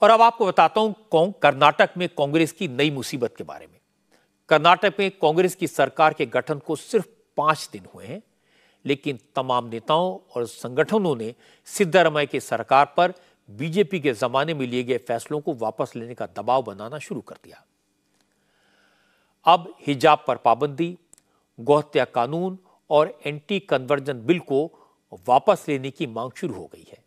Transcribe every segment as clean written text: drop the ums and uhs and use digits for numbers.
और अब आपको बताता हूं कर्नाटक में कांग्रेस की नई मुसीबत के बारे में। कर्नाटक में कांग्रेस की सरकार के गठन को सिर्फ 5 दिन हुए हैं, लेकिन तमाम नेताओं और संगठनों ने सिद्धरामैया की सरकार पर बीजेपी के जमाने में लिए गए फैसलों को वापस लेने का दबाव बनाना शुरू कर दिया। अब हिजाब पर पाबंदी, गौहत्या कानून और एंटी कन्वर्जन बिल को वापस लेने की मांग शुरू हो गई है।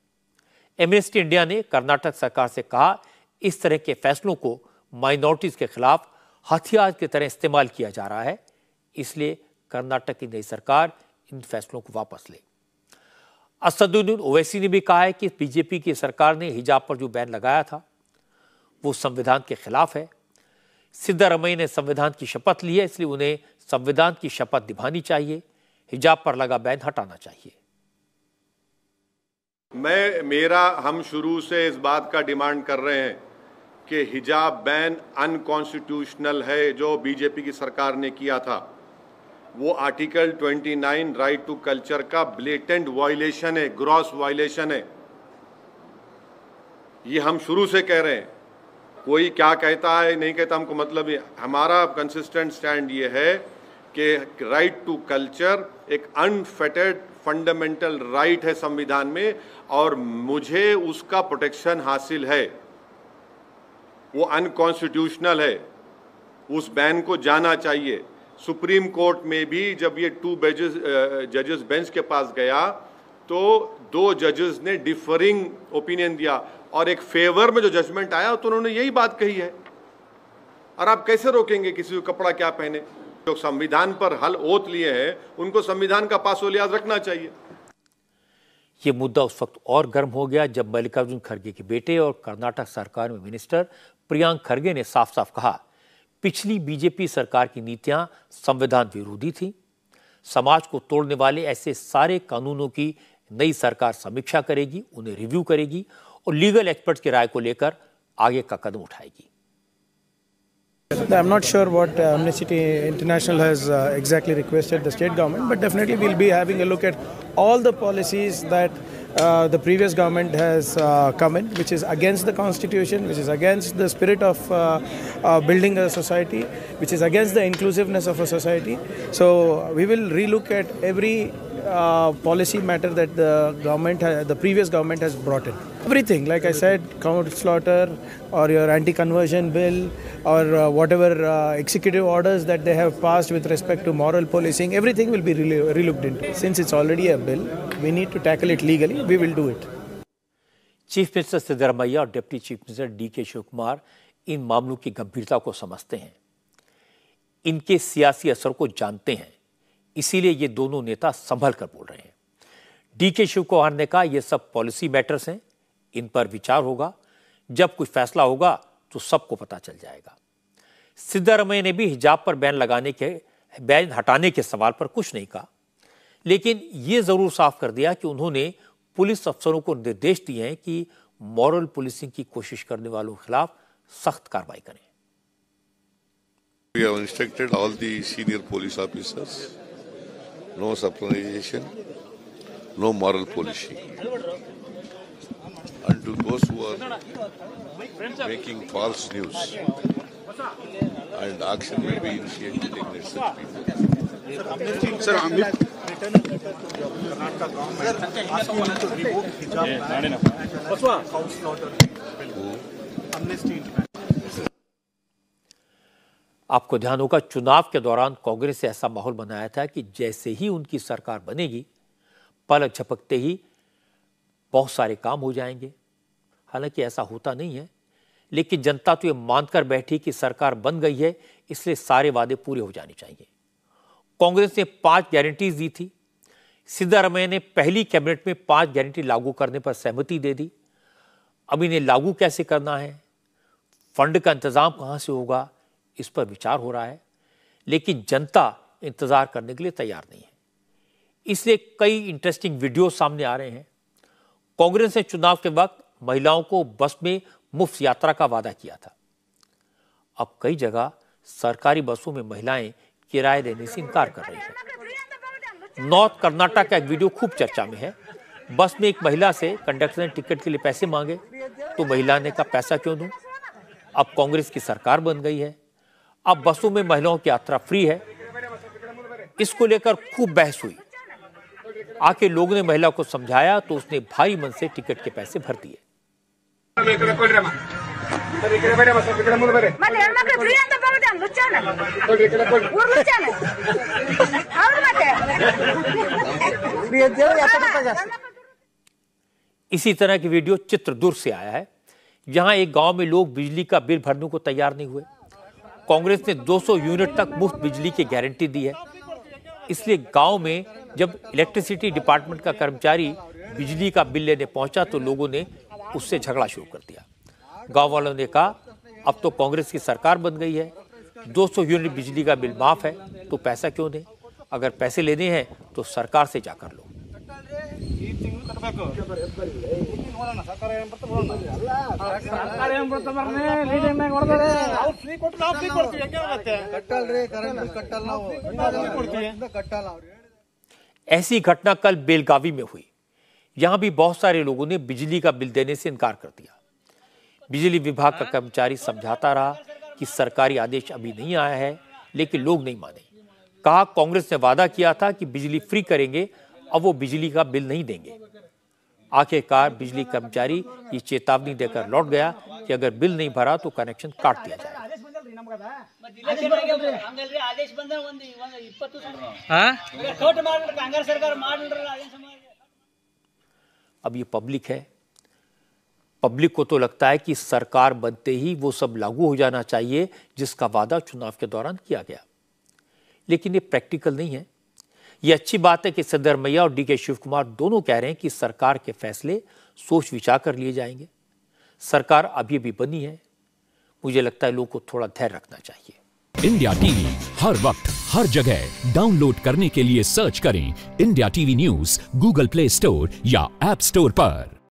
एमनेस्टी इंडिया ने कर्नाटक सरकार से कहा, इस तरह के फैसलों को माइनॉरिटीज के खिलाफ हथियार की तरह इस्तेमाल किया जा रहा है, इसलिए कर्नाटक की नई सरकार इन फैसलों को वापस ले। असदुद्दीन ओवैसी ने भी कहा है कि बीजेपी की सरकार ने हिजाब पर जो बैन लगाया था वो संविधान के खिलाफ है। सिद्धरामैया ने संविधान की शपथ ली है, इसलिए उन्हें संविधान की शपथ निभानी चाहिए। हिजाब पर लगा बैन हटाना चाहिए। हम शुरू से इस बात का डिमांड कर रहे हैं कि हिजाब बैन अनकॉन्स्टिट्यूशनल है। जो बीजेपी की सरकार ने किया था वो आर्टिकल 29 राइट टू कल्चर का ब्लेटेंट वायलेशन है, ग्रॉस वायलेशन है। ये हम शुरू से कह रहे हैं। कोई क्या कहता है नहीं कहता हमको मतलब है। हमारा कंसिस्टेंट स्टैंड ये है कि राइट टू कल्चर एक अनफेटेड फंडामेंटल राइट है संविधान में, और मुझे उसका प्रोटेक्शन हासिल है। वो अनकॉन्स्टिट्यूशनल है, उस बैन को जाना चाहिए। सुप्रीम कोर्ट में भी जब ये 2 जजेस बेंच के पास गया तो 2 जजेस ने डिफरिंग ओपिनियन दिया, और एक फेवर में जो जजमेंट आया तो उन्होंने यही बात कही है। और आप कैसे रोकेंगे किसी को कपड़ा क्या पहने? जो संविधान पर हल ओत लिए हैं उनको संविधान का पासो-लिहाज रखना चाहिए। यह मुद्दा उस वक्त और गर्म हो गया जब मल्लिकार्जुन खड़गे के बेटे और कर्नाटक सरकार में मिनिस्टर प्रियांक खड़गे ने साफ साफ कहा, पिछली बीजेपी सरकार की नीतियां संविधान विरोधी थी। समाज को तोड़ने वाले ऐसे सारे कानूनों की नई सरकार समीक्षा करेगी, उन्हें रिव्यू करेगी और लीगल एक्सपर्ट्स की राय को लेकर आगे का कदम उठाएगी। I'm not sure what Amnesty International has exactly requested the state government, but definitely we'll be having a look at all the policies that the previous government has come in, which is against the constitution, which is against the spirit of building a society, which is against the inclusiveness of a society. So we will relook at every policy matter that the previous government has brought in. Everything, like I said, cow slaughter or your anti-conversion bill or whatever executive orders that they have passed with respect to moral policing, everything will be relooked into. Since it's already a bill, we need to tackle it legally. We will do it. Chief minister Siddaramaiah और deputy chief minister DK Shivakumar इन मामलों की गंभीरता को समझते हैं, इनके सियासी असर को जानते हैं, इसीलिए ये दोनों नेता संभल कर बोल रहे हैं। डीके शिवकुमार ने कहा, ये सब पॉलिसी मैटर्स हैं, इन पर विचार होगा, जब कोई फैसला होगा तो सबको पता चल जाएगा। सिद्धरामैया ने भी हिजाब पर बैन हटाने के सवाल पर कुछ नहीं कहा, लेकिन यह जरूर साफ कर दिया कि उन्होंने पुलिस अफसरों को निर्देश दिए हैं कि मॉरल पुलिसिंग की कोशिश करने वालों के खिलाफ सख्त कार्रवाई करें। We have instructed all the senior police officers, no subordination, no moral policing. And to those who are making false news, and action will be initiated against such people. Sir, Amit, Karnataka government asking to remove hijab ban and cow slaughter bill. Amnesty International. आपको ध्यान होगा, चुनाव के दौरान कांग्रेस ने ऐसा माहौल बनाया था कि जैसे ही उनकी सरकार बनेगी, पलक झपकते ही बहुत सारे काम हो जाएंगे। हालांकि ऐसा होता नहीं है, लेकिन जनता तो ये मानकर बैठी कि सरकार बन गई है, इसलिए सारे वादे पूरे हो जाने चाहिए। कांग्रेस ने 5 गारंटीज दी थी। सिद्धरामैया ने पहली कैबिनेट में 5 गारंटी लागू करने पर सहमति दे दी। अब इन्हें लागू कैसे करना है, फंड का इंतजाम कहां से होगा, इस पर विचार हो रहा है, लेकिन जनता इंतजार करने के लिए तैयार नहीं है। इसलिए कई इंटरेस्टिंग वीडियो सामने आ रहे हैं। कांग्रेस ने चुनाव के वक्त महिलाओं को बस में मुफ्त यात्रा का वादा किया था। अब कई जगह सरकारी बसों में महिलाएं किराए देने से इनकार कर रही हैं। नॉर्थ कर्नाटक का एक वीडियो खूब चर्चा में है। बस में एक महिला से कंडक्टर ने टिकट के लिए पैसे मांगे, तो महिला ने कहा पैसा क्यों दूं? अब कांग्रेस की सरकार बन गई है, अब बसों में महिलाओं की यात्रा फ्री है। इसको लेकर खूब बहस हुई। आके लोगों ने महिला को समझाया तो उसने भारी मन से टिकट के पैसे भर दिए। इसी तरह की वीडियो चित्रदुर्ग से आया है, जहां एक गांव में लोग बिजली का बिल भरने को तैयार नहीं हुए। कांग्रेस ने 200 यूनिट तक मुफ्त बिजली की गारंटी दी है, इसलिए गांव में जब इलेक्ट्रिसिटी डिपार्टमेंट का कर्मचारी बिजली का बिल लेने पहुंचा तो लोगों ने उससे झगड़ा शुरू कर दिया। गांव वालों ने कहा अब तो कांग्रेस की सरकार बन गई है, 200 यूनिट बिजली का बिल माफ है, तो पैसा क्यों दें? अगर पैसे लेने हैं तो सरकार से जाकर लो। ऐसी घटना कल बेलगावी में हुई। यहां भी बहुत सारे लोगों ने बिजली का बिल देने से इनकार कर दिया। बिजली विभाग का कर्मचारी समझाता रहा कि सरकारी आदेश अभी नहीं आया है, लेकिन लोग नहीं माने। कहा कांग्रेस ने वादा किया था कि बिजली फ्री करेंगे, अब वो बिजली का बिल नहीं देंगे। आखिरकार बिजली कर्मचारी ये चेतावनी देकर लौट गया कि अगर बिल नहीं भरा तो कनेक्शन काट दिया जाएगा। अब ये पब्लिक है, पब्लिक को तो लगता है कि सरकार बनते ही वो सब लागू हो जाना चाहिए जिसका वादा चुनाव के दौरान किया गया, लेकिन ये प्रैक्टिकल नहीं है। ये अच्छी बात है कि सिद्धरमैया और डीके शिवकुमार दोनों कह रहे हैं कि सरकार के फैसले सोच विचार कर लिए जाएंगे। सरकार अभी भी बनी है, मुझे लगता है लोगों को थोड़ा धैर्य रखना चाहिए। इंडिया टीवी हर वक्त हर जगह डाउनलोड करने के लिए सर्च करें India TV news Google play store या ऐप स्टोर पर।